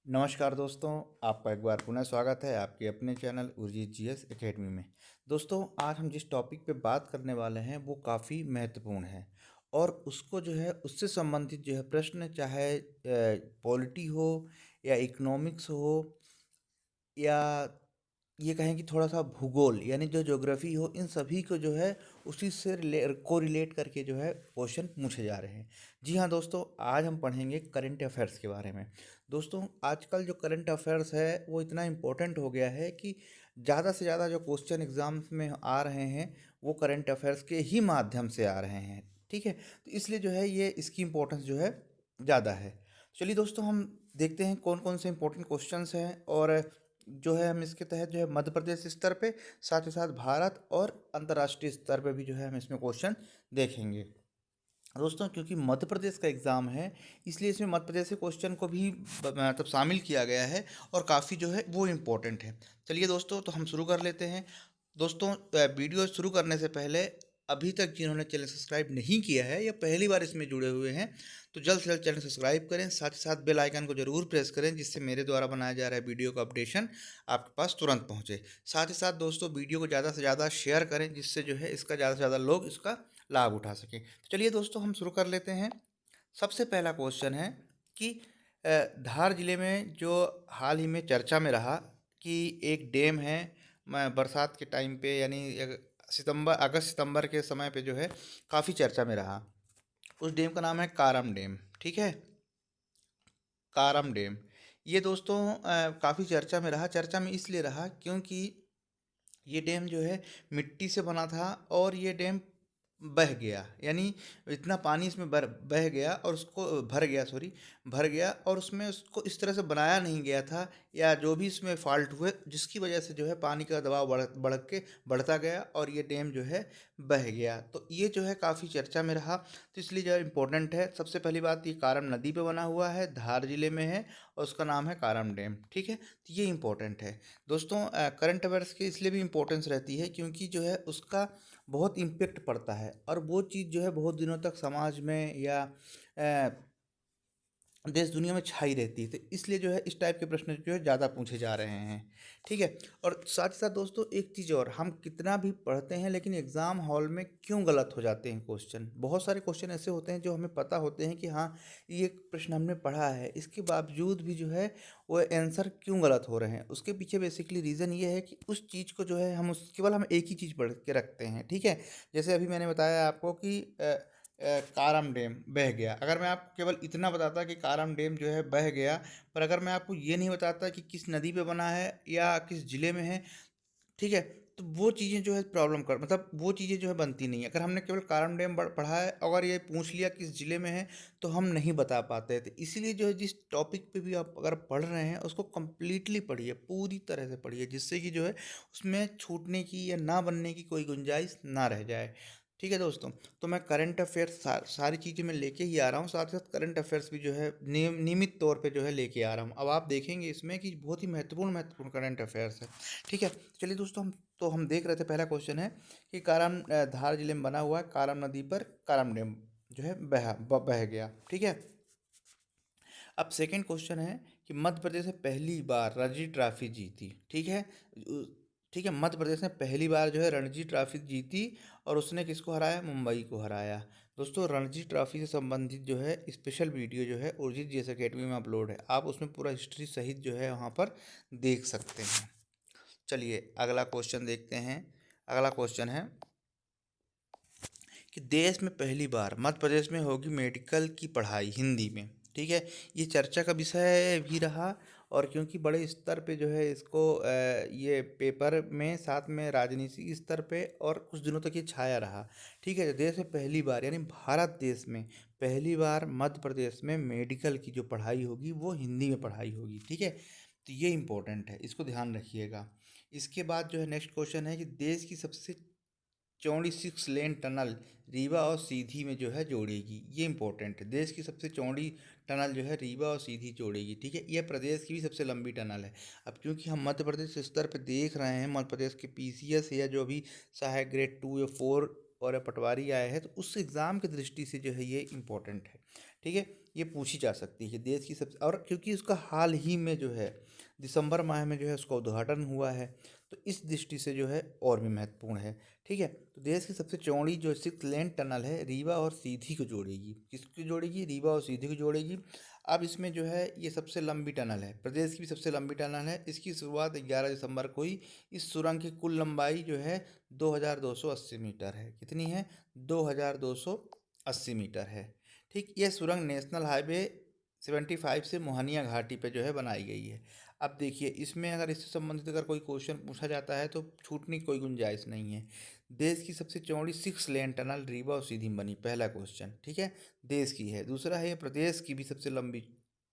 नमस्कार दोस्तों, आपका एक बार पुनः स्वागत है आपके अपने चैनल उर्जित जीएस एकेडमी में। दोस्तों, आज हम जिस टॉपिक पे बात करने वाले हैं वो काफ़ी महत्वपूर्ण है और उसको जो है उससे संबंधित जो है प्रश्न चाहे पॉलिटी हो या इकोनॉमिक्स हो या ये कहें कि थोड़ा-सा भूगोल यानी जो ज्योग्राफी हो, इन सभी को जो है उसी से कोरिलेट करके जो है क्वेश्चन पूछे जा रहे हैं। जी हाँ दोस्तों, आज हम पढ़ेंगे करंट अफेयर्स के बारे में। दोस्तों, आजकल जो करंट अफेयर्स है वो इतना इम्पोर्टेंट हो गया है कि ज़्यादा से ज़्यादा जो क्वेश्चन एग्ज़ाम्स में आ रहे हैं वो करंट अफेयर्स के ही माध्यम से आ रहे हैं। ठीक है? तो इसलिए जो है ये इसकी इम्पोर्टेंस जो है ज़्यादा है। चलिए दोस्तों, हम देखते हैं कौन-कौन से इम्पोर्टेंट क्वेश्चंस हैं और जो है हम इसके तहत जो है मध्य प्रदेश स्तर पे, साथ ही साथ भारत और अंतर्राष्ट्रीय स्तर पे भी जो है हम इसमें क्वेश्चन देखेंगे। दोस्तों, क्योंकि मध्य प्रदेश का एग्ज़ाम है, इसलिए इसमें मध्य प्रदेश के क्वेश्चन को भी मतलब शामिल किया गया है और काफ़ी जो है वो इम्पोर्टेंट है। चलिए दोस्तों, तो हम शुरू कर लेते हैं। दोस्तों, वीडियो शुरू करने से पहले अभी तक जिन्होंने चैनल सब्सक्राइब नहीं किया है या पहली बार इसमें जुड़े हुए हैं, तो जल्द से जल्द चैनल सब्सक्राइब करें, साथ ही साथ बेल आइकन को जरूर प्रेस करें जिससे मेरे द्वारा बनाया जा रहा है वीडियो का अपडेशन आपके पास तुरंत पहुंचे। साथ ही साथ दोस्तों, वीडियो को ज़्यादा से ज़्यादा शेयर करें जिससे जो है इसका ज़्यादा से ज़्यादा लोग इसका लाभ उठा सकें। तो चलिए दोस्तों, हम शुरू कर लेते हैं। सबसे पहला क्वेश्चन है कि धार जिले में जो हाल ही में चर्चा में रहा कि एक डैम है, बरसात के टाइम पे यानी सितंबर अगस्त सितंबर के समय पे जो है काफ़ी चर्चा में रहा। उस डैम का नाम है कारम डैम। ठीक है, कारम डैम। ये दोस्तों काफ़ी चर्चा में रहा। चर्चा में इसलिए रहा क्योंकि ये डैम जो है मिट्टी से बना था और ये डैम बह गया, यानी इतना पानी इसमें बह गया और उसको भर गया, सॉरी, भर गया और उसमें उसको इस तरह से बनाया नहीं गया था या जो भी इसमें फॉल्ट हुए जिसकी वजह से जो है पानी का दबाव बढ़ता गया और ये डैम जो है बह गया। तो ये जो है काफ़ी चर्चा में रहा, तो इसलिए जो है इम्पोर्टेंट है। सबसे पहली बात, ये कारम नदी पे बना हुआ है, धार जिले में है और उसका नाम है कारम डैम। ठीक है, तो ये इम्पोर्टेंट है। दोस्तों, करंट अफेयर्स की इसलिए भी इम्पोर्टेंस रहती है क्योंकि जो है उसका बहुत इम्पेक्ट पड़ता है और वो चीज़ जो है बहुत दिनों तक समाज में या देश दुनिया में छाई रहती है। तो इसलिए जो है इस टाइप के प्रश्न जो है ज़्यादा पूछे जा रहे हैं। ठीक है, और साथ ही साथ दोस्तों एक चीज़ और, हम कितना भी पढ़ते हैं लेकिन एग्ज़ाम हॉल में क्यों गलत हो जाते हैं क्वेश्चन। बहुत सारे क्वेश्चन ऐसे होते हैं जो हमें पता होते हैं कि हाँ ये प्रश्न हमने पढ़ा है, इसके बावजूद भी जो है वो आंसर क्यों गलत हो रहे हैं। उसके पीछे बेसिकली रीज़न ये है कि उस चीज़ को जो है हम उस केवल हम एक ही चीज़ पढ़ के रखते हैं। ठीक है, जैसे अभी मैंने बताया आपको कि कारम डैम बह गया। अगर मैं आपको केवल इतना बताता कि कारम डैम जो है बह गया, पर अगर मैं आपको ये नहीं बताता कि किस नदी पे बना है या किस ज़िले में है, ठीक है, तो वो चीज़ें जो है प्रॉब्लम कर मतलब वो चीज़ें जो है बनती नहीं है। अगर हमने केवल कारम डैम पढ़ा है, अगर ये पूछ लिया किस ज़िले में है, तो हम नहीं बता पाते। तो इसीलिए जो है जिस टॉपिक पे भी आप अगर पढ़ रहे हैं उसको कंप्लीटली पढ़िए, पूरी तरह से पढ़िए, जिससे कि जो है उसमें छूटने की या ना बनने की कोई गुंजाइश ना रह जाए। ठीक है दोस्तों, तो मैं करंट अफेयर्स सारी चीज़ें मैं लेके ही आ रहा हूँ, साथ ही साथ करंट अफेयर्स भी जो है नियमित तौर पे जो है लेके आ रहा हूँ। अब आप देखेंगे इसमें कि बहुत ही महत्वपूर्ण करंट अफेयर्स है। ठीक है, चलिए दोस्तों, हम देख रहे थे, पहला क्वेश्चन है कि धार जिले में बना हुआ है कारम नदी पर कारम डैम जो है बह गया। ठीक है, अब सेकंड क्वेश्चन है कि मध्य प्रदेश ने पहली बार रणजी ट्रॉफी जीती। ठीक है, ठीक है, मध्य प्रदेश ने पहली बार जो है रणजी ट्रॉफी जीती और उसने किसको हराया? मुंबई को हराया। दोस्तों, रणजी ट्रॉफी से संबंधित जो है स्पेशल वीडियो जो है उर्जित जीएस एकेडमी में अपलोड है, आप उसमें पूरा हिस्ट्री सहित जो है वहाँ पर देख सकते हैं। चलिए अगला क्वेश्चन देखते हैं। अगला क्वेश्चन है कि देश में पहली बार मध्य प्रदेश में होगी मेडिकल की पढ़ाई हिंदी में। ठीक है, ये चर्चा का विषय भी रहा और क्योंकि बड़े स्तर पे जो है इसको ये पेपर में, साथ में राजनीतिक स्तर पे और कुछ दिनों तक ये छाया रहा। ठीक है, देश में पहली बार यानी भारत देश में पहली बार मध्य प्रदेश में मेडिकल की जो पढ़ाई होगी वो हिंदी में पढ़ाई होगी। ठीक है, तो ये इम्पोर्टेंट है, इसको ध्यान रखिएगा। इसके बाद जो है नेक्स्ट क्वेश्चन है कि देश की सबसे चौड़ी 6 लेन टनल रीवा और सीधी में जो है जोड़ेगी। ये इंपॉर्टेंट है, देश की सबसे चौड़ी टनल जो है रीवा और सीधी जोड़ेगी। ठीक है, यह प्रदेश की भी सबसे लंबी टनल है। अब क्योंकि हम मध्य प्रदेश स्तर पर देख रहे हैं, मध्य प्रदेश के पीसीएस या जो भी सहायक ग्रेड 2 या 4 और पटवारी आए हैं, तो उस एग्ज़ाम की दृष्टि से जो है ये इम्पोर्टेंट है। ठीक है, ये पूछी जा सकती है देश की सबसे, और क्योंकि उसका हाल ही में जो है दिसंबर माह में जो है उसका उद्घाटन हुआ है, तो इस दृष्टि से जो है और भी महत्वपूर्ण है। ठीक है, तो देश की सबसे चौड़ी जो 6 लेन टनल है रीवा और सीधी को जोड़ेगी। किसको जोड़ेगी? रीवा और सीधी को जोड़ेगी। अब इसमें जो है ये सबसे लंबी टनल है, प्रदेश की भी सबसे लंबी टनल है। इसकी शुरुआत 11 दिसंबर को हुई। इस सुरंग की कुल लंबाई जो है 2280 मीटर है। कितनी है? 2280 मीटर है। ठीक, ये सुरंग नेशनल हाईवे 75 से मोहनिया घाटी पे जो है बनाई गई है। अब देखिए, इसमें अगर इससे संबंधित अगर कोई क्वेश्चन पूछा जाता है तो छूटने की कोई गुंजाइश नहीं है। देश की सबसे चौड़ी 6 लेन टनल रीवा और सीधी में बनी, पहला क्वेश्चन। ठीक है, देश की है। दूसरा है, प्रदेश की भी सबसे लंबी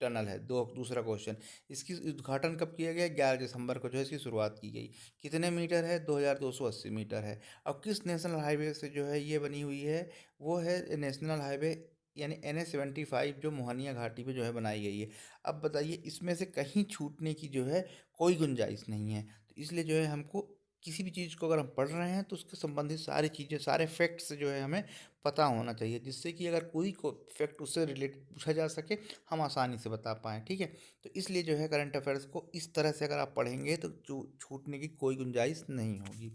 टनल है, दूसरा क्वेश्चन। इसकी उद्घाटन कब किया गया? 11 दिसंबर को जो है इसकी शुरुआत की गई। कितने मीटर है? 2280 मीटर है। अब किस नेशनल हाईवे से जो है ये बनी हुई है? वो है नेशनल हाईवे यानी NH 75, जो मोहनिया घाटी पे जो है बनाई गई है। अब बताइए, इसमें से कहीं छूटने की जो है कोई गुंजाइश नहीं है। तो इसलिए जो है हमको किसी भी चीज़ को अगर हम पढ़ रहे हैं तो उसके संबंधित सारी चीज़ें, सारे फैक्ट्स जो है हमें पता होना चाहिए, जिससे कि अगर कोई को फैक्ट उससे रिलेटेड पूछा जा सके, हम आसानी से बता पाएँ। ठीक है, तो इसलिए जो है करंट अफेयर्स को इस तरह से अगर आप पढ़ेंगे तो जो छूटने की कोई गुंजाइश नहीं होगी।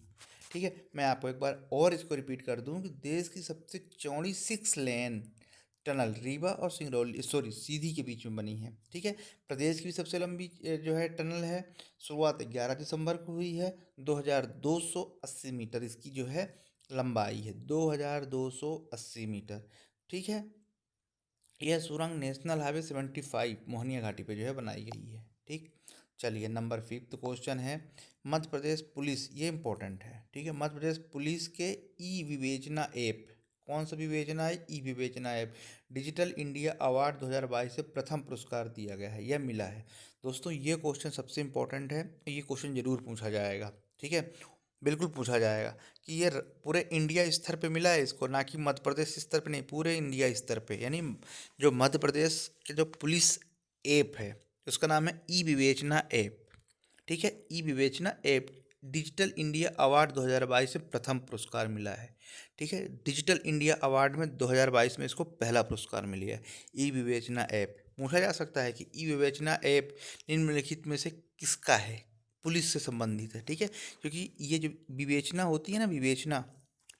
ठीक है, मैं आपको एक बार और इसको रिपीट कर दूं कि देश की सबसे चौड़ी 6 लेन टनल रीवा और सिंगरौली, सॉरी, सीधी के बीच में बनी है। ठीक है, प्रदेश की भी सबसे लंबी जो है टनल है। शुरुआत 11 दिसंबर को हुई है। 2280 मीटर इसकी जो है लंबाई है, 2280 मीटर। ठीक है, यह सुरंग नेशनल हाईवे 75 मोहनिया घाटी पे जो है बनाई गई है। ठीक, चलिए नंबर 5th क्वेश्चन है, मध्य प्रदेश पुलिस, ये इंपॉर्टेंट है। ठीक है, मध्य प्रदेश पुलिस के ई विवेचना ऐप, कौन सा विवेचना है? ई विवेचना ऐप, डिजिटल इंडिया अवार्ड 2022 से प्रथम पुरस्कार दिया गया है, यह मिला है। दोस्तों, ये क्वेश्चन सबसे इंपॉर्टेंट है, ये क्वेश्चन जरूर पूछा जाएगा। ठीक है, बिल्कुल पूछा जाएगा कि ये पूरे इंडिया स्तर पे मिला है इसको, ना कि मध्य प्रदेश स्तर पे नहीं, पूरे इंडिया स्तर पे। यानी जो मध्य प्रदेश के जो पुलिस ऐप है उसका नाम है ई विवेचना ऐप। ठीक है, ई विवेचना ऐप डिजिटल इंडिया अवार्ड 2022 से प्रथम पुरस्कार मिला है। ठीक है, डिजिटल इंडिया अवार्ड में 2022 में इसको पहला पुरस्कार मिल गया। ई विवेचना ऐप पूछा जा सकता है कि ई विवेचना ऐप निम्नलिखित में से किसका है? पुलिस से संबंधित है। ठीक है, क्योंकि ये जो विवेचना होती है ना, विवेचना,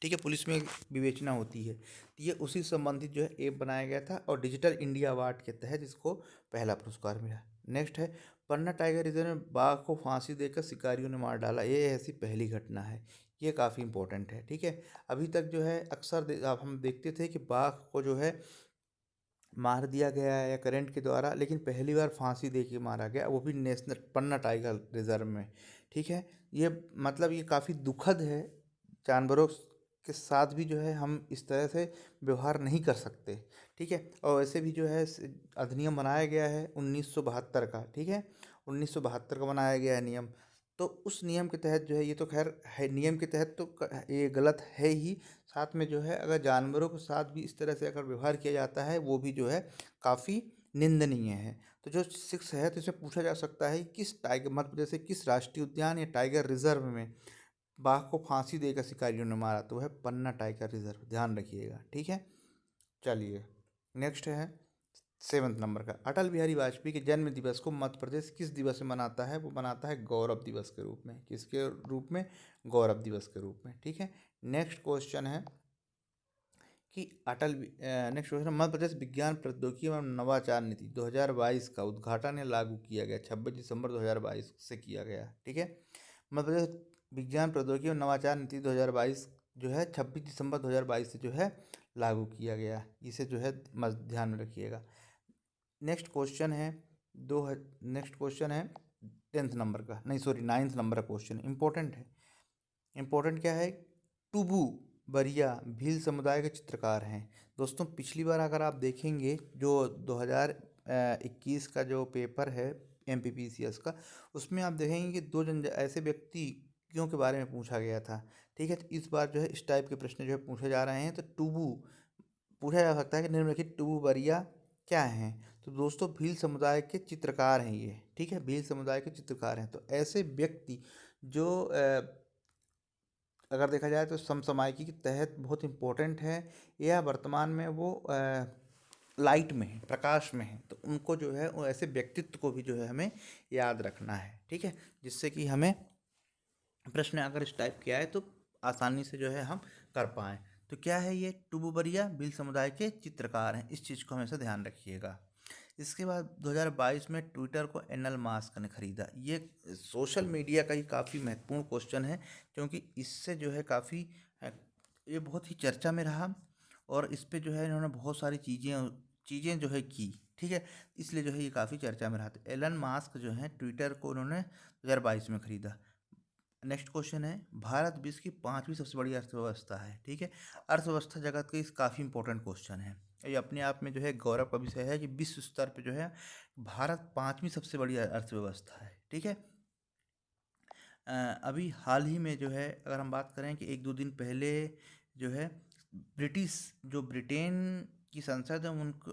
ठीक है, पुलिस में एक विवेचना होती है, तो ये उसी से संबंधित जो है ऐप बनाया गया था और डिजिटल इंडिया अवार्ड के तहत इसको पहला पुरस्कार मिला। नेक्स्ट है, पन्ना टाइगर रिजर्व में बाघ को फांसी देकर शिकारियों ने मार डाला, ये ऐसी पहली घटना है। ये काफ़ी इंपॉर्टेंट है। ठीक है, अभी तक जो है अक्सर अब हम देखते थे कि बाघ को जो है मार दिया गया है या करंट के द्वारा, लेकिन पहली बार फांसी दे के मारा गया, वो भी नेशनल पन्ना टाइगर रिजर्व में। ठीक है, ये मतलब ये काफ़ी दुखद है। जानवरों के साथ भी जो है हम इस तरह से व्यवहार नहीं कर सकते। ठीक है, और वैसे भी जो है अधिनियम बनाया गया है 1972 का। ठीक है, 1972 का बनाया गया है नियम। तो उस नियम के तहत जो है, ये तो खैर है नियम के तहत, तो ये गलत है ही। साथ में जो है अगर जानवरों के साथ भी इस तरह से अगर व्यवहार किया जाता है, वो भी जो है काफ़ी निंदनीय है। तो जो 6 है, तो इसमें पूछा जा सकता है किस टाइगर, मध्य प्रदेश से किस राष्ट्रीय उद्यान या टाइगर रिजर्व में बाघ को फांसी देकर शिकारियों ने मारा? तो वह पन्ना टाइगर रिजर्व, ध्यान रखिएगा। ठीक है, चलिए नेक्स्ट है 7th नंबर का, अटल बिहारी वाजपेयी के जन्म दिवस को मध्य प्रदेश किस दिवस में मनाता है? वो मनाता है गौरव दिवस के रूप में। किसके रूप में? गौरव दिवस के रूप में। ठीक है, नेक्स्ट क्वेश्चन है कि नेक्स्ट क्वेश्चन, मध्य प्रदेश विज्ञान प्रौद्योगिकी एवं नवाचार नीति 2022 का उद्घाटन या लागू किया गया 26 दिसंबर 2022 से किया गया। ठीक है, मध्य प्रदेश विज्ञान प्रौद्योगिकी एवं नवाचार नीति 2022 जो है 26 दिसंबर 2022 से जो है लागू किया गया। इसे जो है ध्यान में रखिएगा। नेक्स्ट क्वेश्चन है नेक्स्ट क्वेश्चन है 10th नंबर का, नहीं सॉरी 9th नंबर का क्वेश्चन, इंपॉर्टेंट है। इंपॉर्टेंट क्या है? टुबू बरिया भील समुदाय के चित्रकार हैं। दोस्तों, पिछली बार अगर आप देखेंगे जो 2021 का जो पेपर है MPPCS का, उसमें आप देखेंगे कि दो जन ऐसे व्यक्तियों के बारे में पूछा गया था। ठीक है, तो इस बार जो है इस टाइप के प्रश्न जो है पूछे जा रहे हैं। तो टुबू पूछा जा सकता है कि निम्नलिखित टुबू बरिया क्या हैं? तो दोस्तों, भील समुदाय के चित्रकार हैं ये। ठीक है, भील समुदाय के चित्रकार हैं। तो ऐसे व्यक्ति जो अगर देखा जाए तो समसामयिकी के तहत बहुत इम्पोर्टेंट है, या वर्तमान में वो लाइट में हैं, प्रकाश में हैं, तो उनको जो है वो ऐसे व्यक्तित्व को भी जो है हमें याद रखना है, ठीक है, जिससे कि हमें प्रश्न अगर इस टाइप के आए तो आसानी से जो है हम कर पाएँ। तो क्या है ये? टुबुबरिया भील समुदाय के चित्रकार हैं, इस चीज़ को हमेशा ध्यान रखिएगा। इसके बाद 2022 में ट्विटर को एलन मास्क ने खरीदा। ये सोशल मीडिया का ही काफ़ी महत्वपूर्ण क्वेश्चन है, क्योंकि इससे जो है काफ़ी ये बहुत ही चर्चा में रहा, और इस पे जो है इन्होंने बहुत सारी चीज़ें जो है की, ठीक है, इसलिए जो है ये काफ़ी चर्चा में रहा। तो एलन मास्क जो है ट्विटर को उन्होंने 2022 में खरीदा। नेक्स्ट क्वेश्चन है, भारत विश्व की 5वीं सबसे बड़ी अर्थव्यवस्था है, ठीक है। अर्थव्यवस्था जगत का इस काफ़ी इंपॉर्टेंट क्वेश्चन है। ये अपने आप में जो है गौरव का विषय है कि विश्व स्तर पे जो है भारत 5वीं सबसे बड़ी अर्थव्यवस्था है, ठीक है। अभी हाल ही में जो है अगर हम बात करें कि एक दो दिन पहले जो है ब्रिटेन की संसद है,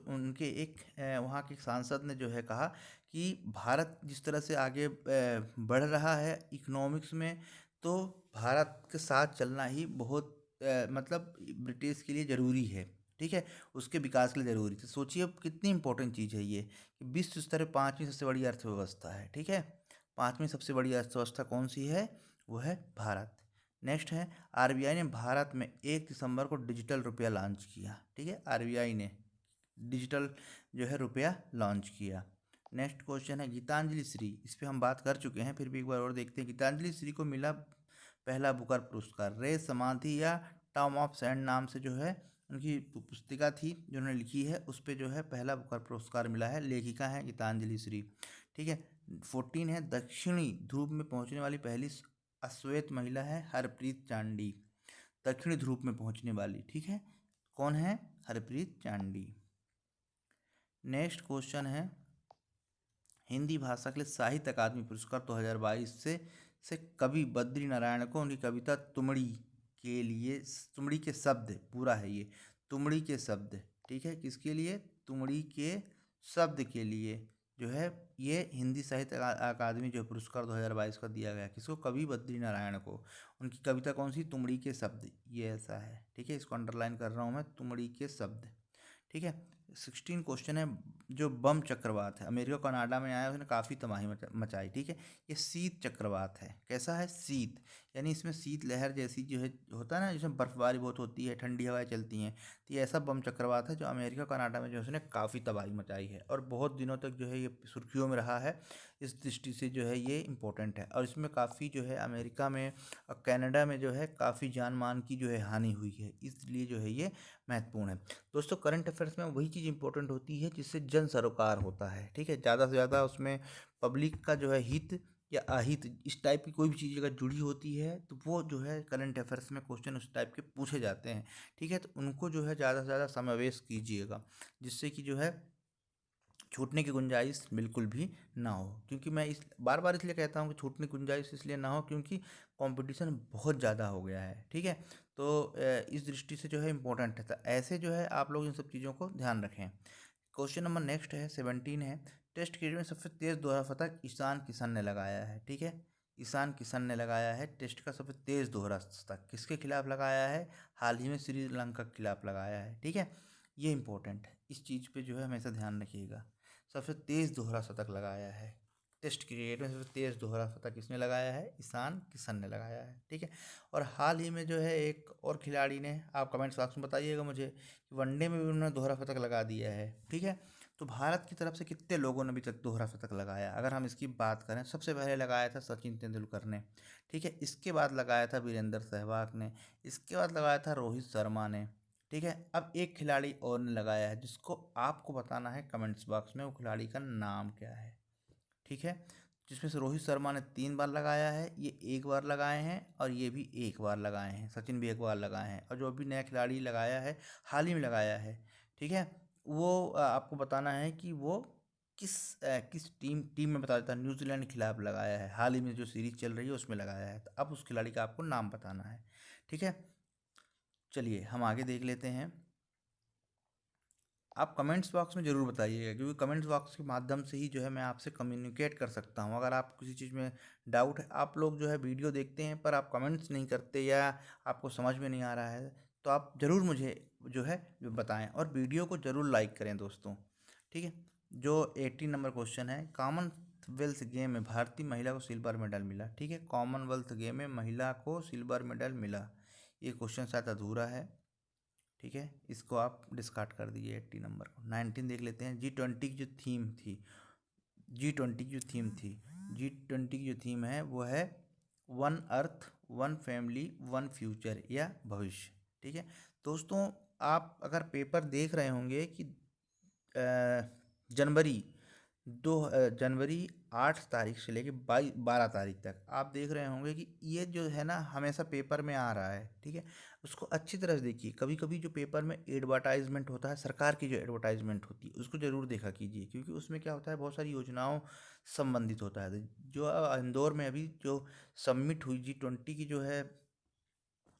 उनके एक वहाँ के सांसद ने जो है कहा कि भारत जिस तरह से आगे बढ़ रहा है इकोनॉमिक्स में, तो भारत के साथ चलना ही बहुत मतलब ब्रिटिश के लिए ज़रूरी है, ठीक है, उसके विकास के लिए ज़रूरी। तो सोचिए अब कितनी इंपॉर्टेंट चीज़ है ये कि विश्व स्तर पर 5वीं सबसे बड़ी अर्थव्यवस्था है, ठीक है। 5वीं सबसे बड़ी अर्थव्यवस्था कौन सी है? वो है भारत। नेक्स्ट है, आरबीआई ने भारत में 1 दिसंबर को डिजिटल रुपया लॉन्च किया, ठीक है, आरबीआई ने डिजिटल जो है रुपया लॉन्च किया। नेक्स्ट क्वेश्चन है गीतांजलि श्री, इस पर हम बात कर चुके हैं, फिर भी एक बार और देखते हैं। गीतांजलि श्री को मिला पहला बुकर पुरस्कार। रे समाधि या टॉम ऑफ सैंड नाम से जो है उनकी पुस्तिका थी जो उन्होंने लिखी है, उस पर जो है पहला बुकर पुरस्कार मिला है। लेखिका है गीतांजलि श्री, ठीक है। 14 है, दक्षिणी ध्रुव में पहुंचने वाली पहली अश्वेत महिला है हरप्रीत चांडी, दक्षिणी ध्रुव में पहुंचने वाली, ठीक है, कौन है? हरप्रीत चांडी। नेक्स्ट क्वेश्चन है, हिंदी भाषा के लिए साहित्य अकादमी पुरस्कार 2022 से कवि बद्री नारायण को उनकी कविता तुमड़ी के लिए, तुमड़ी के शब्द पूरा है ये, तुमड़ी के शब्द, ठीक है, किसके लिए? तुमड़ी के शब्द के लिए जो है ये हिंदी साहित्य अकादमी जो पुरस्कार 2022 का दिया गया, किसको? कवि बद्री नारायण को। उनकी कविता कौन सी? तुमड़ी के शब्द, ये ऐसा है, ठीक है, इसको अंडरलाइन कर रहा हूँ मैं, तुमड़ी के शब्द, ठीक है। 16 क्वेश्चन है, जो बम चक्रवात है अमेरिका कनाडा में आया, उसने काफ़ी तबाही मचाई, ठीक है। ये शीत चक्रवात है, कैसा है? शीत, यानी इसमें शीत लहर जैसी जो है होता है ना, जिसमें बर्फबारी बहुत होती है, ठंडी हवाएं चलती हैं, तो ये ऐसा बम चक्रवात है जो अमेरिका कनाडा में जो है उसने काफ़ी तबाही मचाई है, और बहुत दिनों तक जो है ये सुर्खियों में रहा है। इस दृष्टि से जो है ये इम्पोर्टेंट है, और इसमें काफ़ी जो है अमेरिका में और कनाडा में जो है काफ़ी जान मान की जो है हानि हुई है, इसलिए जो है ये महत्वपूर्ण है। दोस्तों करंट अफेयर्स में वही चीज़ इंपॉर्टेंट होती है जिससे जन सरोकार होता है, ठीक है, ज़्यादा से ज़्यादा उसमें पब्लिक का जो है हित या अहित इस टाइप की कोई भी चीज़ अगर जुड़ी होती है तो वो जो है करंट अफेयर्स में क्वेश्चन उस टाइप के पूछे जाते हैं, ठीक है, तो उनको जो है ज़्यादा से ज़्यादा समावेश कीजिएगा, जिससे कि जो है छूटने की गुंजाइश बिल्कुल भी ना हो। क्योंकि मैं इस बार बार इसलिए कहता हूँ कि छूटने की गुंजाइश इसलिए ना हो क्योंकि कंपटीशन बहुत ज़्यादा हो गया है, ठीक है, तो इस दृष्टि से जो है इम्पोर्टेंट है, तो ऐसे जो है आप लोग इन सब चीज़ों को ध्यान रखें। क्वेश्चन नंबर नेक्स्ट है 17 है, टेस्ट क्रिकेट में सबसे तेज़ दोहरा शतक ईशान किशन ने लगाया है, ठीक है, ईशान किशन ने लगाया है टेस्ट का सबसे तेज़ दोहरा शतक, किसके खिलाफ लगाया है? हाल ही में श्रीलंका के खिलाफ लगाया है, ठीक है, ये इंपॉर्टेंट है, इस चीज़ पे जो है हमेशा ध्यान रखिएगा। सबसे तेज़ दोहरा शतक लगाया है टेस्ट क्रिकेट में, सबसे तेज़ दोहरा शतक किसने लगाया है? ईशान किशन ने लगाया है, ठीक है। और हाल ही में जो है एक और खिलाड़ी ने, आप कमेंट्स बॉक्स में बताइएगा मुझे, कि वनडे में भी उन्होंने दोहरा शतक लगा दिया है, ठीक है। तो भारत की तरफ से कितने लोगों ने अभी तक दोहरा शतक लगाया? अगर हम इसकी बात करें, सबसे पहले लगाया था सचिन तेंदुलकर ने, ठीक है, इसके बाद लगाया था वीरेंद्र सहवाग ने, इसके बाद लगाया था रोहित शर्मा ने, ठीक है। अब एक खिलाड़ी और ने लगाया है जिसको आपको बताना है कमेंट्स बॉक्स में वो खिलाड़ी का नाम क्या है, ठीक है। जिसमें से रोहित शर्मा ने 3 बार लगाया है, ये 1 बार लगाए हैं, और ये भी 1 बार लगाए हैं, सचिन भी 1 बार लगाए हैं, और जो अभी नया खिलाड़ी लगाया है हाल ही में लगाया है, ठीक है, वो आपको बताना है कि वो किस टीम में, बता देता है, न्यूजीलैंड के खिलाफ लगाया है, हाल ही में जो सीरीज चल रही है उसमें लगाया है, तो अब उस खिलाड़ी का आपको नाम बताना है, ठीक है। चलिए हम आगे देख लेते हैं। आप कमेंट्स बॉक्स में ज़रूर बताइएगा, क्योंकि कमेंट्स बॉक्स के माध्यम से ही जो है मैं आपसे कम्युनिकेट कर सकता हूँ। अगर आप किसी चीज़ में डाउट है, आप लोग जो है वीडियो देखते हैं पर आप कमेंट्स नहीं करते या आपको समझ में नहीं आ रहा है, तो आप ज़रूर मुझे जो है जो बताएं, और वीडियो को ज़रूर लाइक करें दोस्तों। ठीक है, जो 80 नंबर क्वेश्चन है, कॉमनवेल्थ गेम में भारतीय महिला को सिल्वर मेडल मिला। ठीक है, कॉमनवेल्थ गेम में महिला को सिल्वर मेडल मिला, ये क्वेश्चन शायद अधूरा है। ठीक है, इसको आप डिस्कार्ड कर दीजिए 80 नंबर को। 19 देख लेते हैं। G20 की जो थीम थी, G20 की जो थीम है वो है one earth one family one future या भविष्य। ठीक है दोस्तों, आप अगर पेपर देख रहे होंगे कि जनवरी जनवरी 8 तारीख से लेके 12 तारीख तक आप देख रहे होंगे कि ये जो है ना हमेशा पेपर में आ रहा है। ठीक है, उसको अच्छी तरह से देखिए। कभी कभी जो पेपर में एडवर्टाइजमेंट होता है, सरकार की जो एडवर्टाइजमेंट होती है, उसको ज़रूर देखा कीजिए, क्योंकि उसमें क्या होता है, बहुत सारी योजनाओं संबंधित होता है। जो इंदौर में अभी जो सबमिट हुई G20 की जो है,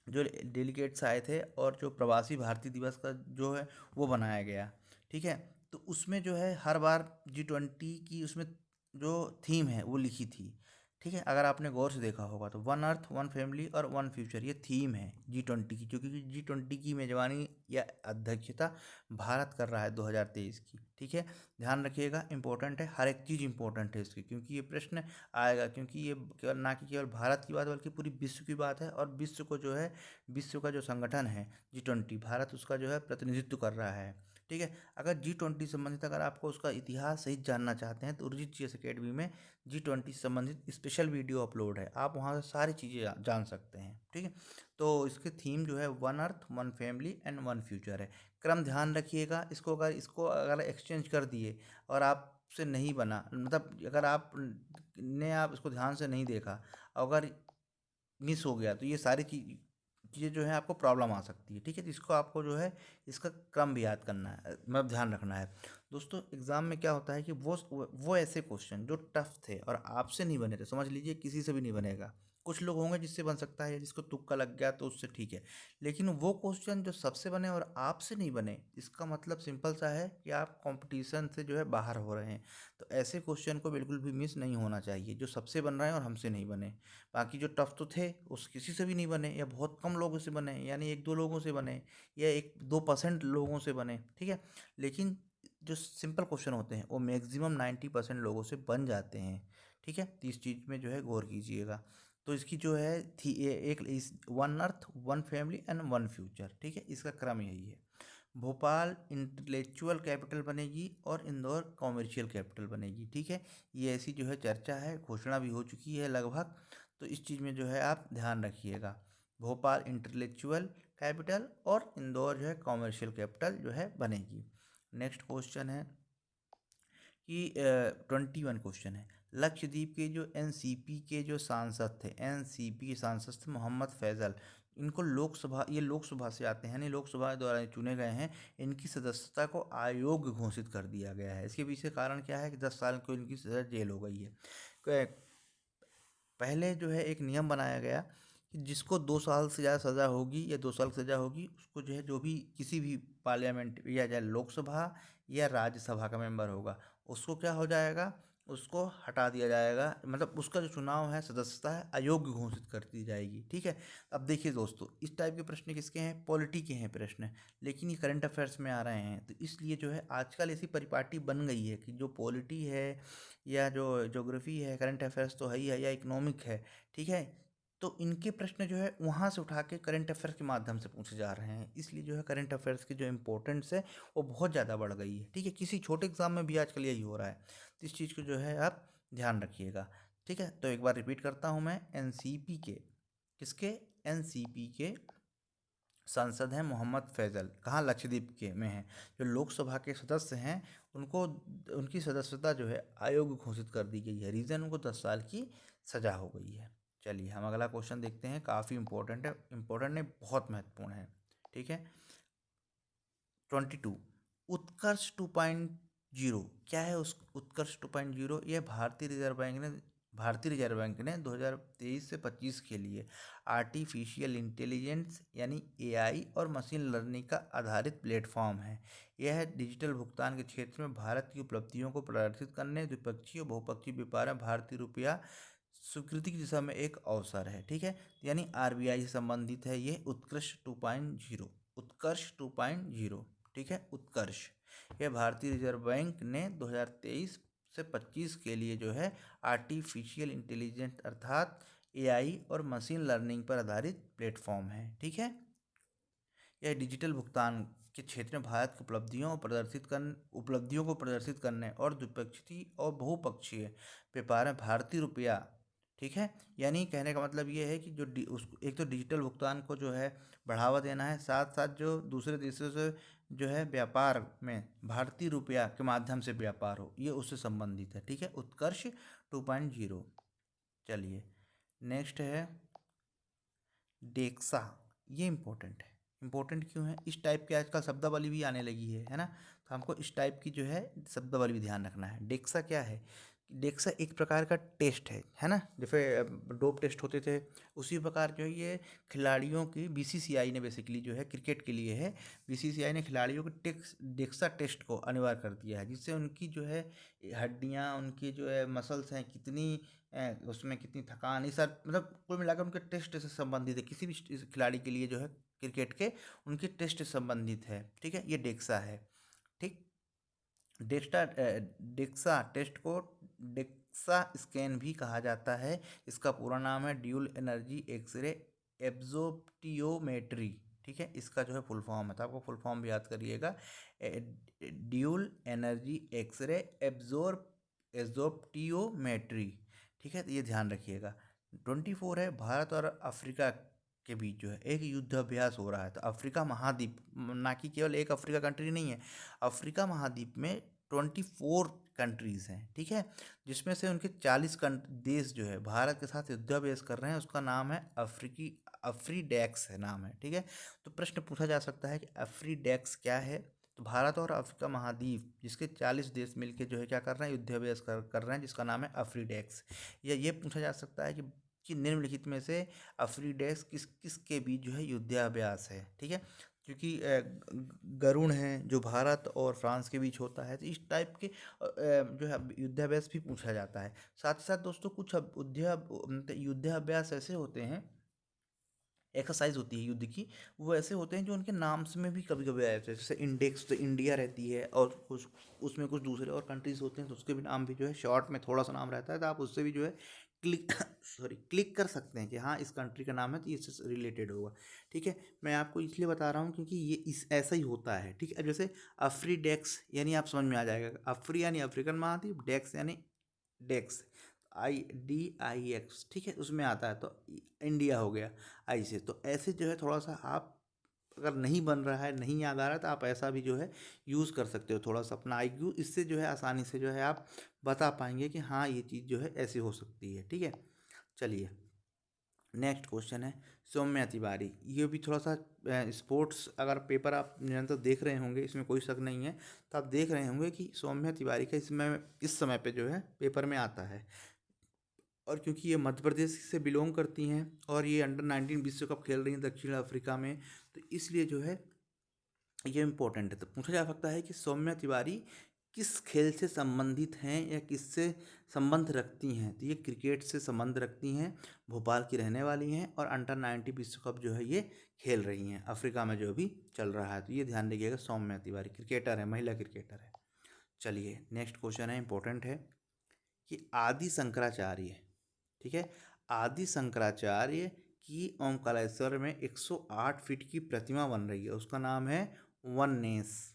जो डेलीगेट्स आए थे और जो प्रवासी भारतीय दिवस का जो है वो बनाया गया। ठीक है, तो उसमें जो है हर बार G20 की उसमें जो थीम है वो लिखी थी। ठीक है, अगर आपने गौर से देखा होगा तो वन अर्थ वन फैमिली और वन फ्यूचर ये थीम है G20 की, क्योंकि G20 की मेजबानी या अध्यक्षता भारत कर रहा है 2023 की। ठीक है, ध्यान रखिएगा, इंपॉर्टेंट है, हर एक चीज़ इंपॉर्टेंट है इसकी, क्योंकि ये प्रश्न आएगा, क्योंकि ये केवल ना कि केवल भारत की बात बल्कि पूरी विश्व की बात है। और विश्व को जो है, विश्व का जो संगठन है G20, भारत उसका जो है प्रतिनिधित्व कर रहा है। ठीक है, अगर G20 संबंधित अगर आपको उसका इतिहास सही जानना चाहते हैं तो उर्जित जीएस अकेडमी में G20 से संबंधित स्पेशल वीडियो अपलोड है, आप वहाँ से सारी चीज़ें जान सकते हैं। ठीक है, तो इसकी थीम जो है one earth one family and one future है। क्रम ध्यान रखिएगा, इसको अगर एक्सचेंज कर दिए और आपसे नहीं बना, मतलब अगर आप इसको ध्यान से नहीं देखा, अगर मिस हो गया, तो ये सारी चीज़ें जो है आपको प्रॉब्लम आ सकती है। ठीक है, तो इसको आपको जो है इसका क्रम भी याद करना है, मतलब ध्यान रखना है। दोस्तों, एग्ज़ाम में क्या होता है कि वो ऐसे क्वेश्चन जो टफ थे और आपसे नहीं बने थे, समझ लीजिए किसी से भी नहीं बनेगा। कुछ लोग होंगे जिससे बन सकता है, जिसको तुक्का लग गया तो उससे ठीक है, लेकिन वो क्वेश्चन जो सबसे बने और आपसे नहीं बने, इसका मतलब सिंपल सा है कि आप कंपटीशन से जो है बाहर हो रहे हैं। तो ऐसे क्वेश्चन को बिल्कुल भी मिस नहीं होना चाहिए, जो सबसे बन रहे हैं और हमसे नहीं बने। बाकी जो टफ तो थे उस किसी से भी नहीं बने, या बहुत कम लोगों से बने, यानी 1-2 लोगों से बने, या 1-2% लोगों से बने। ठीक है, लेकिन जो सिंपल क्वेश्चन होते हैं वो मैक्सिमम 90% लोगों से बन जाते हैं। ठीक है, तो इस चीज़ में जो है गौर कीजिएगा। तो इसकी जो है थी एक इस one earth one family and one future. ठीक है, इसका क्रम यही है। भोपाल इंटेलेक्चुअल कैपिटल बनेगी और इंदौर कॉमर्शियल कैपिटल बनेगी। ठीक है, ये ऐसी जो है चर्चा है, घोषणा भी हो चुकी है लगभग। तो इस चीज़ में जो है आप ध्यान रखिएगा, भोपाल इंटेलेक्चुअल कैपिटल और इंदौर जो है कॉमर्शियल कैपिटल जो है बनेगी। नेक्स्ट क्वेश्चन है कि 21 क्वेश्चन है, लक्षद्वीप के जो एनसीपी के जो सांसद थे, एनसीपी के सांसद थे मोहम्मद फैज़ल, इनको लोकसभा से आते हैं, यानी लोकसभा द्वारा चुने गए हैं। इनकी सदस्यता को अयोग्य घोषित कर दिया गया है। इसके पीछे कारण क्या है कि 10 साल को इनकी सजा जेल हो गई है। पहले जो है एक नियम बनाया गया कि जिसको 2 साल से ज़्यादा सज़ा होगी या 2 साल की सज़ा होगी, उसको जो है जो भी किसी भी पार्लियामेंट या चाहे लोकसभा या राज्यसभा का मेंबर होगा, उसको क्या हो जाएगा, उसको हटा दिया जाएगा, मतलब उसका जो चुनाव है, सदस्यता है, अयोग्य घोषित कर दी जाएगी। ठीक है, अब देखिए दोस्तों, इस टाइप के प्रश्न किसके हैं, पॉलिटी के हैं प्रश्न, लेकिन ये करंट अफेयर्स में आ रहे हैं। तो इसलिए जो है आजकल ऐसी परिपाटी बन गई है कि जो पॉलिटी है या जो ज्योग्राफी है, करंट अफेयर्स तो है ही है, या इकोनॉमिक है। ठीक है, तो इनके प्रश्न जो है वहाँ से उठा के करंट अफेयर्स के माध्यम से पूछे जा रहे हैं। इसलिए जो है करंट अफेयर्स की जो इम्पोर्टेंस है वो बहुत ज़्यादा बढ़ गई है। ठीक है, किसी छोटे एग्जाम में भी आजकल यही हो रहा है, तो इस चीज़ को जो है आप ध्यान रखिएगा। ठीक है, तो एक बार रिपीट करता हूँ मैं, एनसीपी के किसके, एनसीपी के सांसद हैं मोहम्मद फैज़ल, कहाँ, लक्षद्वीप के में हैं। जो लोकसभा के सदस्य हैं उनको, उनकी सदस्यता जो है अयोग्य घोषित कर दी गई है। रीज़न, उनको 10 साल की सज़ा हो गई है। चलिए हम अगला क्वेश्चन देखते हैं, काफ़ी इंपॉर्टेंट है, इंपॉर्टेंट नहीं बहुत महत्वपूर्ण है। ठीक है, 22, उत्कर्ष 2.0 क्या है, उस उत्कर्ष 2.0, यह भारतीय रिजर्व बैंक ने 2023 से 25 के लिए आर्टिफिशियल इंटेलिजेंस यानी एआई और मशीन लर्निंग का आधारित प्लेटफॉर्म है। यह डिजिटल भुगतान के क्षेत्र में भारत की उपलब्धियों को प्रदर्शित करने, द्विपक्षीय और बहुपक्षीय व्यापार में भारतीय रुपया स्वीकृति की दिशा में एक अवसर है। ठीक है, यानी आरबीआई से संबंधित है ये उत्कृष्ट 2.0। उत्कर्ष 2.0, ठीक है, उत्कर्ष। यह भारतीय रिजर्व बैंक ने 2023 से 25 के लिए जो है आर्टिफिशियल इंटेलिजेंस अर्थात एआई और मशीन लर्निंग पर आधारित प्लेटफॉर्म है, ठीक है। यह डिजिटल भुगतान के क्षेत्र में भारत की उपलब्धियों को प्रदर्शित करने और द्विपक्षीय और बहुपक्षीय व्यापार में भारतीय रुपया, ठीक है, यानी कहने का मतलब ये है कि जो एक तो डिजिटल भुगतान को जो है बढ़ावा देना है, साथ साथ जो दूसरे देशों से जो है व्यापार में भारतीय रुपया के माध्यम से व्यापार हो, ये उससे संबंधित है, ठीक है, उत्कर्ष 2.0। चलिए नेक्स्ट है डेक्सा। ये इम्पोर्टेंट क्यों है? इस टाइप के आजकल शब्दावली भी आने लगी है ना, तो हमको इस टाइप की जो है शब्दावली भी ध्यान रखना है। डेक्सा क्या है? डेक्सा एक प्रकार का टेस्ट है ना, जैसे डोप टेस्ट होते थे, उसी प्रकार जो है ये खिलाड़ियों की बीसीसीआई ने बेसिकली जो है क्रिकेट के लिए है, बीसीसीआई ने खिलाड़ियों के डेक्सा टेस्ट को अनिवार्य कर दिया है, जिससे उनकी जो है हड्डियाँ, उनकी जो है मसल्स हैं कितनी उसमें कितनी थकान, ये सब मतलब कुल मिलाकर उनके टेस्ट से संबंधित है। किसी भी खिलाड़ी के लिए जो है क्रिकेट के उनके टेस्ट से संबंधित है, ठीक है, ये डेक्सा है, ठीक। डेक्सा टेस्ट को डेक्सा स्कैन भी कहा जाता है। इसका पूरा नाम है ड्यूल एनर्जी एक्सरे एब्जॉर्प्टियोमेट्री, ठीक है, इसका जो है फुल फॉर्म है, तो आपको फुल फॉर्म भी याद करिएगा, ड्यूल एनर्जी एक्सरे एब्जॉर्प्टियोमेट्री, ठीक है, तो ये ध्यान रखिएगा। 24 है, भारत और अफ्रीका के बीच जो है एक युद्धाभ्यास हो रहा है। तो अफ्रीका महाद्वीप, ना कि केवल एक अफ्रीका कंट्री नहीं है, अफ्रीका महाद्वीप में 24 कंट्रीज़ हैं, ठीक है, जिसमें से उनके 40 देश जो है भारत के साथ युद्धाभ्यास कर रहे हैं। उसका नाम है अफ्रीडेक्स है, नाम है, ठीक है। तो प्रश्न पूछा जा सकता है कि अफ्रीडेक्स क्या है? तो भारत और अफ्रीका महाद्वीप जिसके 40 देश मिलके जो है क्या कर रहे हैं, युद्धाभ्यास कर रहे हैं, जिसका नाम है अफ्रीडेक्स। या ये पूछा जा सकता है कि निम्नलिखित में से अफ्रीडेक्स किसके बीच जो है युद्धाभ्यास है, ठीक है, क्योंकि गरुण है जो भारत और फ्रांस के बीच होता है, तो इस टाइप के जो है युद्धाभ्यास भी पूछा जाता है। साथ ही साथ दोस्तों कुछ युद्धाभ्यास ऐसे होते हैं, एक्सरसाइज होती है युद्ध की, वो ऐसे होते हैं जो उनके नाम से में भी कभी कभी आ जाते हैं, जैसे इंडेक्स तो इंडिया रहती है, और कुछ उसमें कुछ दूसरे और कंट्रीज होते हैं तो उसके भी नाम भी जो है शॉर्ट में थोड़ा सा नाम रहता है, तो आप उससे भी जो है क्लिक कर सकते हैं कि हाँ इस कंट्री का नाम है तो इससे रिलेटेड होगा, ठीक है। मैं आपको इसलिए बता रहा हूँ क्योंकि ये ऐसा ही होता है, ठीक है। जैसे अफ्रीडेक्स यानी आप समझ में आ जाएगा, अफ्री यानी अफ्रीकन महाद्वीप, डेक्स यानी डेक्स IDIX, ठीक है, उसमें आता है, तो इंडिया हो गया आई से। तो ऐसे जो है थोड़ा सा आप अगर नहीं बन रहा है, नहीं याद आ रहा है, तो आप ऐसा भी जो है यूज़ कर सकते हो थोड़ा सा अपना IQ, इससे जो है आसानी से जो है आप बता पाएंगे कि हाँ ये चीज़ जो है ऐसी हो सकती है, ठीक है। चलिए नेक्स्ट क्वेश्चन है सौम्या तिवारी। ये भी थोड़ा सा स्पोर्ट्स अगर पेपर आप निरंतर देख रहे होंगे, इसमें कोई शक नहीं है, तो आप देख रहे होंगे कि सौम्या तिवारी का इस समय पे जो है पेपर में आता है। और क्योंकि ये मध्य प्रदेश से बिलोंग करती हैं और ये अंडर 19 विश्व कप खेल रही हैं दक्षिण अफ्रीका में, तो इसलिए जो है ये इम्पोर्टेंट है। तो पूछा जा सकता है कि सौम्या तिवारी किस खेल से संबंधित हैं या किससे संबंध रखती हैं? तो ये क्रिकेट से संबंध रखती हैं, भोपाल की रहने वाली हैं और अंडर 19 विश्व कप जो है ये खेल रही हैं अफ्रीका में जो भी चल रहा है। तो ये ध्यान रखिएगा, सौम्या तिवारी क्रिकेटर है, महिला क्रिकेटर है। चलिए नेक्स्ट क्वेश्चन है, इंपॉर्टेंट है कि आदि शंकराचार्य, ठीक है, आदि शंकराचार्य की ओमकालेश्वर में 108 फीट की प्रतिमा बन रही है, उसका नाम है वननेस,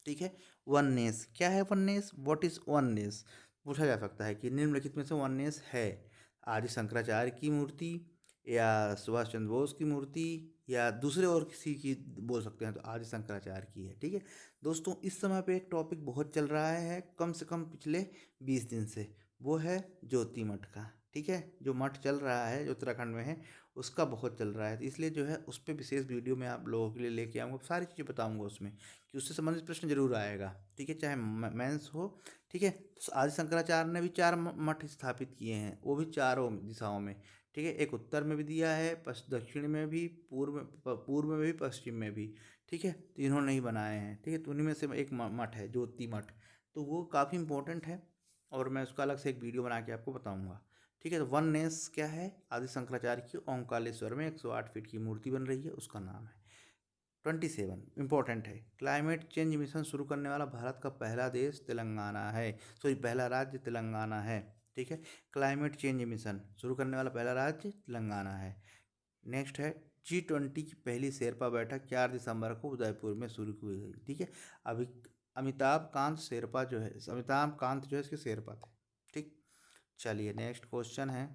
ठीक है। वननेस क्या है? Oneness, what is oneness? पूछा जा सकता है कि निम्नलिखित में से वननेस है आदि शंकराचार्य की मूर्ति या सुभाष चंद्र बोस की मूर्ति या दूसरे और किसी की बोल सकते हैं, तो आदि शंकराचार्य की है, ठीक है। दोस्तों इस समय पे एक टॉपिक बहुत चल रहा है, कम से कम पिछले 20 दिन से, वो है ज्योति मठ का, ठीक है। जो मठ चल रहा है जो उत्तराखंड में है उसका बहुत चल रहा है, तो इसलिए जो है उस पर विशेष वीडियो मैं आप लोगों के लिए लेके आऊँगा, सारी चीज़ें बताऊँगा उसमें कि उससे संबंधित प्रश्न जरूर आएगा, ठीक है, चाहे मेंस हो, ठीक है। तो आदि शंकराचार्य ने भी 4 मठ स्थापित किए हैं, वो भी चारों दिशाओं में, ठीक है। एक उत्तर में भी दिया है, दक्षिण में भी, पूर्व में भी, पश्चिम में भी, ठीक है। तो इन्होंने ही बनाए हैं, ठीक है। तो उन्हीं में से एक मठ है ज्योति मठ, तो वो काफ़ी इंपॉर्टेंट है और मैं उसका अलग से एक वीडियो बना के आपको बताऊँगा, ठीक है। तो वननेस क्या है? आदि शंकराचार्य की ओंकालेश्वर में 108 फीट की मूर्ति बन रही है, उसका नाम है। 27 इंपॉर्टेंट है। क्लाइमेट चेंज मिशन शुरू करने वाला भारत का पहला देश तेलंगाना है, सॉरी पहला राज्य तेलंगाना है। ठीक है, क्लाइमेट चेंज मिशन शुरू करने वाला पहला राज्य तेलंगाना है। नेक्स्ट है G20 की पहली शेरपा बैठक 4 दिसंबर को उदयपुर में शुरू की गई। ठीक है, अभी अमिताभ कांत शेरपा जो है, अमिताभ कांत जो है इसके शेरपा थे। ठीक, चलिए नेक्स्ट क्वेश्चन है,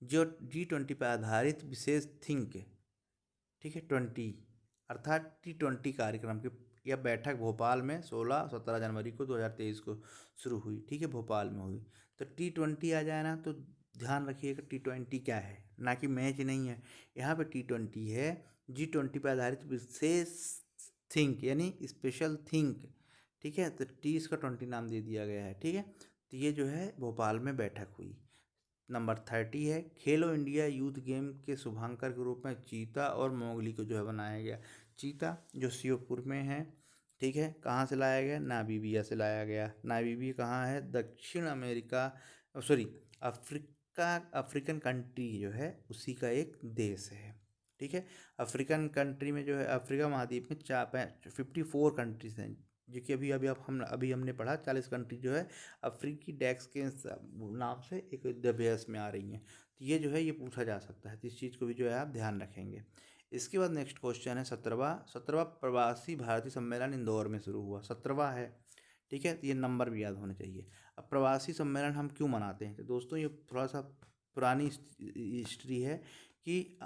जो G20 पर आधारित विशेष थिंक, ठीक है 20 अर्थात T20 कार्यक्रम की यह बैठक भोपाल में 16-17 जनवरी को 2023 को शुरू हुई। ठीक है, भोपाल में हुई। तो T20 आ जाए ना, तो ध्यान रखिएगा T20 क्या है, ना कि मैच नहीं है। यहाँ पे T20 है, G20 पर आधारित विशेष थिंक यानी स्पेशल थिंक। ठीक है, तो टी इसका 20 नाम दे दिया गया है। ठीक है, तो ये जो है भोपाल में बैठक हुई। नंबर 30 है, खेलो इंडिया यूथ गेम के शुभांकर के रूप में चीता और मोगली को जो है बनाया गया। चीता जो श्योपुर में है, ठीक है, कहाँ से लाया गया, नामीबिया से लाया गया। नामीबिया कहाँ है, दक्षिण अमेरिका, सॉरी अफ्रीकन कंट्री जो है उसी का एक देश है। ठीक है, अफ्रीकन कंट्री में जो है अफ्रीका महाद्वीप में 54 कंट्रीज हैं, जो कि अभी हमने पढ़ा 40 कंट्री जो है अफ्रीकी डेस्क के नाम से एक विद्याभ्यास में आ रही हैं। तो ये जो है ये पूछा जा सकता है, तो इस चीज़ को भी जो है आप ध्यान रखेंगे। इसके बाद नेक्स्ट क्वेश्चन है 17वां प्रवासी भारतीय सम्मेलन इंदौर में शुरू हुआ। 17वां है, ठीक है, तो ये नंबर भी याद होने चाहिए। अब प्रवासी सम्मेलन हम क्यों मनाते हैं, तो दोस्तों ये थोड़ा सा पुरानी हिस्ट्री है कि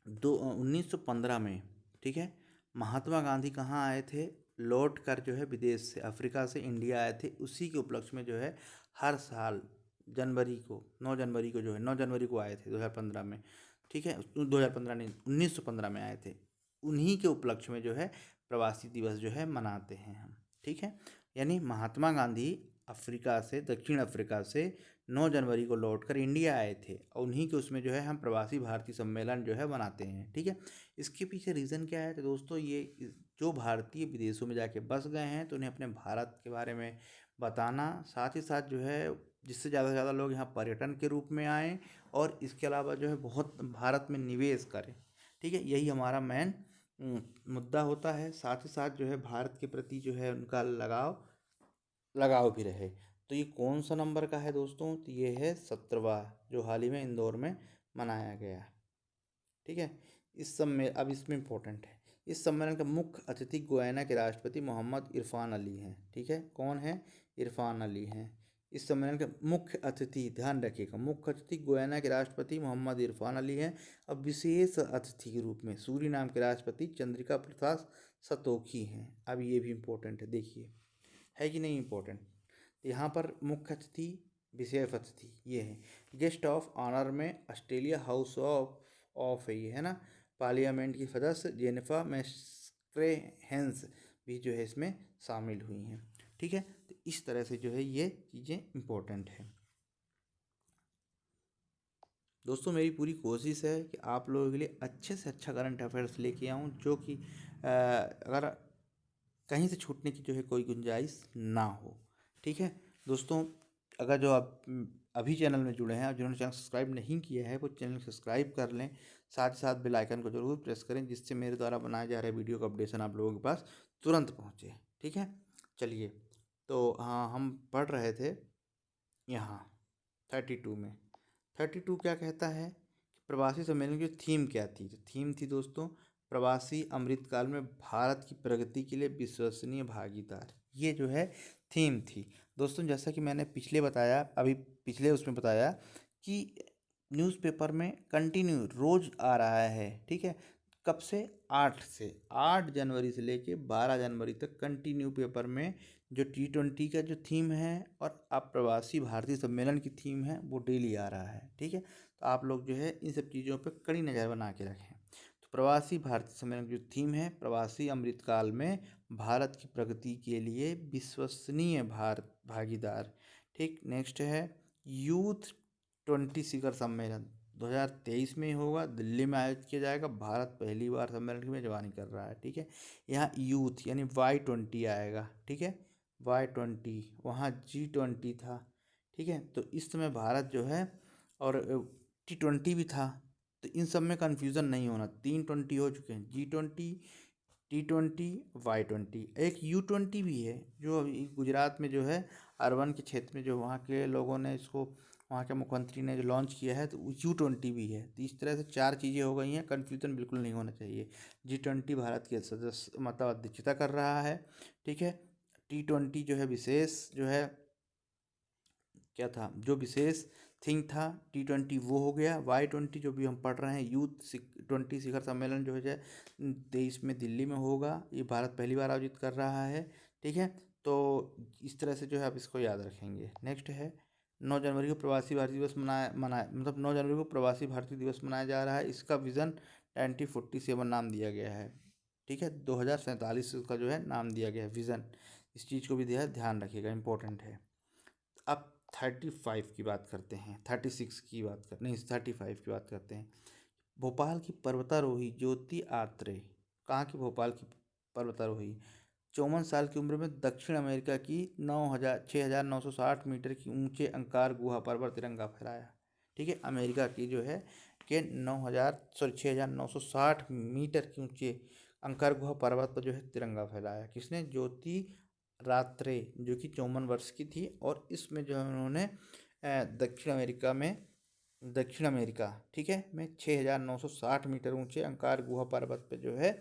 1915 में, ठीक है, महात्मा गांधी कहाँ आए थे, लौट कर जो है विदेश से अफ्रीका से इंडिया आए थे। उसी के उपलक्ष्य में जो है हर साल जनवरी को 9 जनवरी को जो है 9 जनवरी को आए थे 2015 में। ठीक है, 2015 नहीं 1915 में आए थे। उन्हीं के उपलक्ष्य में जो है प्रवासी दिवस जो है मनाते हैं हम। ठीक है, यानी महात्मा गांधी अफ्रीका से, दक्षिण अफ्रीका से 9 जनवरी को लौटकर इंडिया आए थे और उन्हीं के उसमें जो है हम प्रवासी भारतीय सम्मेलन जो है मनाते हैं। ठीक है, इसके पीछे रीज़न क्या है, तो दोस्तों ये जो भारतीय विदेशों में जाके बस गए हैं तो उन्हें अपने भारत के बारे में बताना, साथ ही साथ जो है जिससे ज़्यादा से ज़्यादा लोग यहाँ पर्यटन के रूप में आएँ और इसके अलावा जो है बहुत भारत में निवेश करें। ठीक है, यही हमारा मेन मुद्दा होता है। साथ ही साथ जो है भारत के प्रति जो है उनका लगाव भी रहे। तो ये कौन सा नंबर का है दोस्तों, तो ये है 17वां, जो हाल ही में इंदौर में मनाया गया। ठीक है, अब इसमें इम्पोर्टेंट है, इस सम्मेलन का मुख्य अतिथि गुयाना के राष्ट्रपति मोहम्मद इरफान अली हैं। ठीक है, कौन है, इरफान अली हैं। इस सम्मेलन के मुख्य अतिथि, ध्यान रखिएगा, मुख्य अतिथि गुयाना के राष्ट्रपति मोहम्मद इरफान अली हैं। अब विशेष अतिथि के रूप में सूरीनाम के राष्ट्रपति चंद्रिका प्रसाद संतोखी हैं। अब ये भी इम्पोर्टेंट है, देखिए है कि नहीं इम्पोर्टेंट। यहाँ पर मुख्य अतिथि, विशेष अतिथि ये है। गेस्ट ऑफ ऑनर में ऑस्ट्रेलिया हाउस ऑफ है, ये है ना, पार्लियामेंट की सदस्य जेनिफर मैक्लेहेंस भी जो है इसमें शामिल हुई हैं। ठीक है, तो इस तरह से जो है ये चीज़ें इम्पोर्टेंट है। दोस्तों मेरी पूरी कोशिश है कि आप लोगों के लिए अच्छे से अच्छा करंट अफेयर्स लेके आऊँ, जो कि अगर कहीं से छूटने की जो है कोई गुंजाइश ना हो। ठीक है दोस्तों, अगर जो आप अभी चैनल में जुड़े हैं और जिन्होंने चैनल सब्सक्राइब नहीं किया है वो चैनल सब्सक्राइब कर लें, साथ ही साथ बेल आइकन को जरूर प्रेस करें, जिससे मेरे द्वारा बनाए जा रहे वीडियो का अपडेशन आप लोगों के पास तुरंत पहुँचे। ठीक है, चलिए, तो हाँ हम पढ़ रहे थे यहाँ 32 में। 32 क्या कहता है कि प्रवासी सम्मेलन की थीम क्या थी, तो थीम थी दोस्तों प्रवासी अमृतकाल में भारत की प्रगति के लिए विश्वसनीय भागीदार। ये जो है थीम थी दोस्तों। जैसा कि मैंने पिछले उसमें बताया कि न्यूज़पेपर में कंटिन्यू रोज आ रहा है। ठीक है, कब से, 8 जनवरी से लेके 12 जनवरी तक कंटिन्यू पेपर में जो T20 का जो थीम है और प्रवासी भारतीय सम्मेलन की थीम है वो डेली आ रहा है। ठीक है, तो आप लोग जो है इन सब चीज़ों पर कड़ी नज़र बना के रखें। तो प्रवासी भारतीय सम्मेलन की जो थीम है, प्रवासी अमृतकाल में भारत की प्रगति के लिए विश्वसनीय भागीदार। ठीक, नेक्स्ट है यूथ 20 शिखर सम्मेलन 2023 में होगा, दिल्ली में आयोजित किया जाएगा। भारत पहली बार सम्मेलन की मेजबानी कर रहा है। ठीक है, यहाँ यूथ यानी Y20 आएगा। ठीक है, Y20, वहाँ G20 था। ठीक है, तो इस समय भारत जो है और T20 भी था। तो इन सब में कन्फ्यूज़न नहीं होना। 3 20 हो चुके हैं, G20, T20, Y20। एक U20 भी है जो अभी गुजरात में जो है अर्बन के क्षेत्र में जो वहाँ के लोगों ने इसको, वहाँ के मुख्यमंत्री ने जो लॉन्च किया है, तो U20 भी है। तो इस तरह से 4 चीज़ें हो गई हैं, कन्फ्यूज़न बिल्कुल नहीं होना चाहिए। G20 भारत की सदस्य मतलब अध्यक्षता कर रहा है, ठीक है। T20 जो है विशेष जो है क्या था, जो विशेष थिंग था, T20 वो हो गया। Y20 जो भी हम पढ़ रहे हैं, U20 शिखर सम्मेलन जो है 23 में दिल्ली में होगा। ये भारत पहली बार आयोजित कर रहा है, ठीक है। तो इस तरह से जो है आप इसको याद रखेंगे। नेक्स्ट है 9 जनवरी को प्रवासी भारतीय दिवस मनाया मतलब 9 जनवरी को प्रवासी भारतीय दिवस मनाया जा रहा है। इसका विज़न 2047 नाम दिया गया है, ठीक है। 2047 का जो है नाम दिया गया है विज़न। इस चीज़ को भी ध्यान रखिएगा, इंपॉर्टेंट है। अब 35 की बात करते हैं, 36 की बात कर नहीं 35 की बात करते हैं। भोपाल की पर्वतारोही ज्योति आत्रे, कहाँ की भोपाल की पर्वतारोही, 54 साल की उम्र में दक्षिण अमेरिका की 6,960 मीटर की ऊंचे अंकार गुहा पर तिरंगा फहराया, ठीक है। अमेरिका की जो है कि 6,960 मीटर के ऊंचे अंकार गुहा पर्वत पर जो है तिरंगा फहराया। किसने? ज्योति रात्रे, जो कि 54 वर्ष की थी। और इसमें जो है उन्होंने दक्षिण अमेरिका, ठीक है, में 6,960 मीटर ऊंचे अंकार गुहा पर्वत पे जो है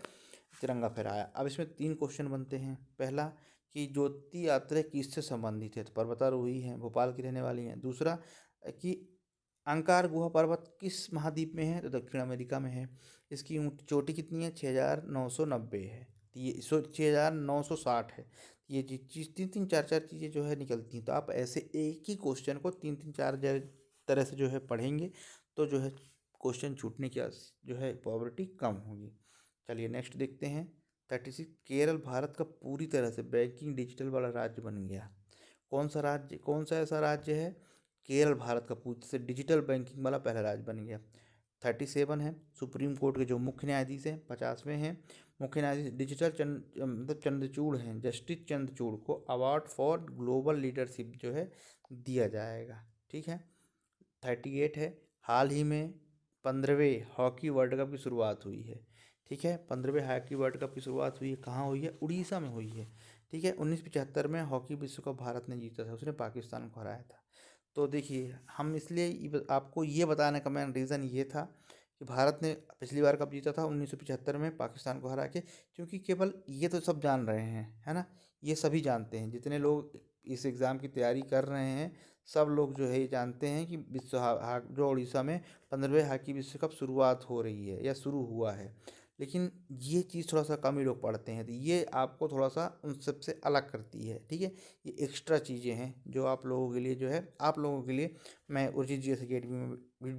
तिरंगा फहराया। अब इसमें 3 क्वेश्चन बनते हैं। पहला कि ज्योति यात्रा किससे संबंधित है, तो पर्वतारोही हैं, भोपाल की रहने वाली हैं। दूसरा कि अंकार गुहा पर्वत किस महाद्वीप में है, तो दक्षिण अमेरिका में है। इसकी चोटी कितनी है? 6,990 है। तो ये 6,960 है। ये चीज़ 3 3 4 4 चीज़ें जो है निकलती हैं। तो आप ऐसे एक ही क्वेश्चन को 3 3 4 तरह से जो है पढ़ेंगे तो जो है क्वेश्चन छूटने की जो है प्रोबेबिलिटी कम होगी। चलिए नेक्स्ट देखते हैं। 36 केरल भारत का पूरी तरह से बैंकिंग डिजिटल वाला राज्य बन गया। कौन सा ऐसा राज्य है? केरल भारत का पूरी तरह से डिजिटल बैंकिंग वाला पहला राज्य बन गया। 37 है, सुप्रीम कोर्ट के जो मुख्य न्यायाधीश हैं 50वें हैं मुख्य न्यायाधीश डिजिटल मतलब चंद्रचूड़ हैं, जस्टिस चंद्रचूड़ को अवार्ड फॉर ग्लोबल लीडरशिप जो है दिया जाएगा, ठीक है। 38 है, हाल ही में 15वें हॉकी वर्ल्ड कप की शुरुआत हुई है, ठीक है। 15वें हॉकी वर्ल्ड कप की शुरुआत हुई है, कहाँ हुई है? उड़ीसा में हुई है, ठीक है। 1975 में हॉकी विश्व कप भारत ने जीता था, उसने पाकिस्तान को हराया था। तो देखिए हम इसलिए आपको ये बताने का मेन रीज़न ये था कि भारत ने पिछली बार कब जीता था, 1975 में पाकिस्तान को हरा के। क्योंकि केवल ये तो सब जान रहे हैं, है ना, ये सभी जानते हैं, जितने लोग इस एग्ज़ाम की तैयारी कर रहे हैं सब लोग जो है ये जानते हैं कि जो उड़ीसा में 15वें हॉकी विश्व कप शुरुआत हो रही है या शुरू हुआ है। लेकिन ये चीज़ थोड़ा सा कम ही लोग पढ़ते हैं, तो ये आपको थोड़ा सा उन सबसे अलग करती है, ठीक है। ये एक्स्ट्रा चीज़ें हैं जो आप लोगों के लिए जो है आप लोगों के लिए मैं उर्जित जीएस अकेडमी में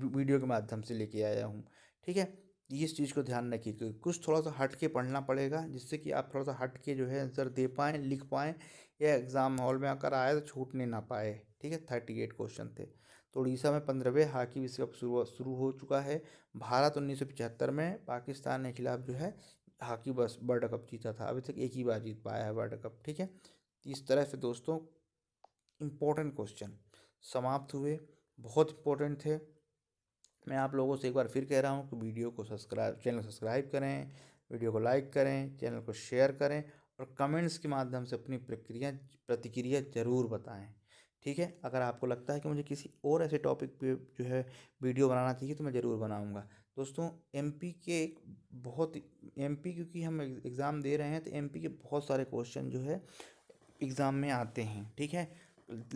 वीडियो के माध्यम से लेके आया हूँ, ठीक है। इस चीज़ को ध्यान रखिए कि कुछ थोड़ा सा हट के पढ़ना पड़ेगा, जिससे कि आप थोड़ा सा हट के जो है आंसर दे पाएँ, लिख पाएँ, या एग्ज़ाम हॉल में आकर आए तो छूटने ना पाए, ठीक है। 38 क्वेश्चन थे। तो उड़ीसा में 15वें हॉकी विश्व कप शुरू हो चुका है। भारत 1975 में पाकिस्तान के खिलाफ जो है हॉकी बस वर्ल्ड कप जीता था, अभी तक एक ही बार जीत पाया है वर्ल्ड कप, ठीक है। तो इस तरह से दोस्तों इम्पोर्टेंट क्वेश्चन समाप्त हुए, बहुत इम्पोर्टेंट थे। मैं आप लोगों से एक बार फिर कह रहा हूँ कि चैनल सब्सक्राइब करें, वीडियो को लाइक करें, चैनल को शेयर करें, और कमेंट्स के माध्यम से अपनी प्रतिक्रिया ज़रूर बताएं, ठीक है। अगर आपको लगता है कि मुझे किसी और ऐसे टॉपिक पे जो है वीडियो बनाना चाहिए तो मैं ज़रूर बनाऊंगा। दोस्तों एमपी के बहुत एमपी क्योंकि हम एग्ज़ाम दे रहे हैं, तो एमपी के बहुत सारे क्वेश्चन जो है एग्ज़ाम में आते हैं, ठीक है।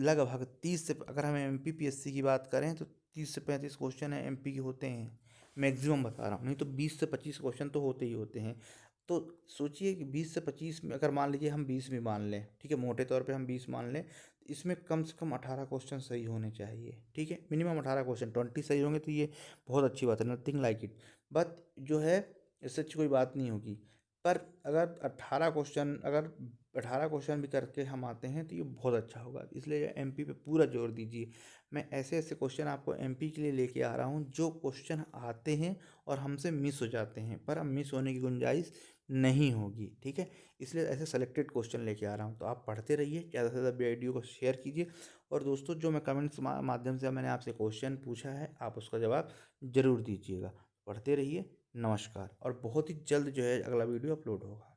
लगभग 30 से, अगर हम एमपीपीएससी की बात करें तो 30 से 35 क्वेश्चन है एमपी के होते हैं, मैक्सिमम बता रहा हूँ, नहीं तो 20 से 25 क्वेश्चन तो होते ही होते हैं। तो सोचिए कि 20 से 25 में अगर मान लीजिए हम 20 भी मान लें, ठीक है, मोटे तौर पे हम 20 मान लें, तो इसमें कम से कम 18 क्वेश्चन सही होने चाहिए, ठीक है। मिनिमम 18 क्वेश्चन, 20 सही होंगे तो ये बहुत अच्छी बात है, नथिंग लाइक इट। बट जो है इससे अच्छी कोई बात नहीं होगी। पर अगर 18 क्वेश्चन भी करके हम आते हैं तो ये बहुत अच्छा होगा, इसलिए एमपी पे पूरा जोर दीजिए। मैं ऐसे ऐसे क्वेश्चन आपको एमपी के लिए लेके आ रहा हूँ जो क्वेश्चन आते हैं और हमसे मिस हो जाते हैं, पर अब मिस होने की गुंजाइश नहीं होगी, ठीक है। इसलिए ऐसे सेलेक्टेड क्वेश्चन लेके आ रहा हूँ। तो आप पढ़ते रहिए, ज़्यादा से ज़्यादा वीडियो को शेयर कीजिए। और दोस्तों जो मैं कमेंट्स माध्यम से मैंने आपसे क्वेश्चन पूछा है आप उसका जवाब ज़रूर दीजिएगा। पढ़ते रहिए। नमस्कार। और बहुत ही जल्द जो है अगला वीडियो अपलोड होगा।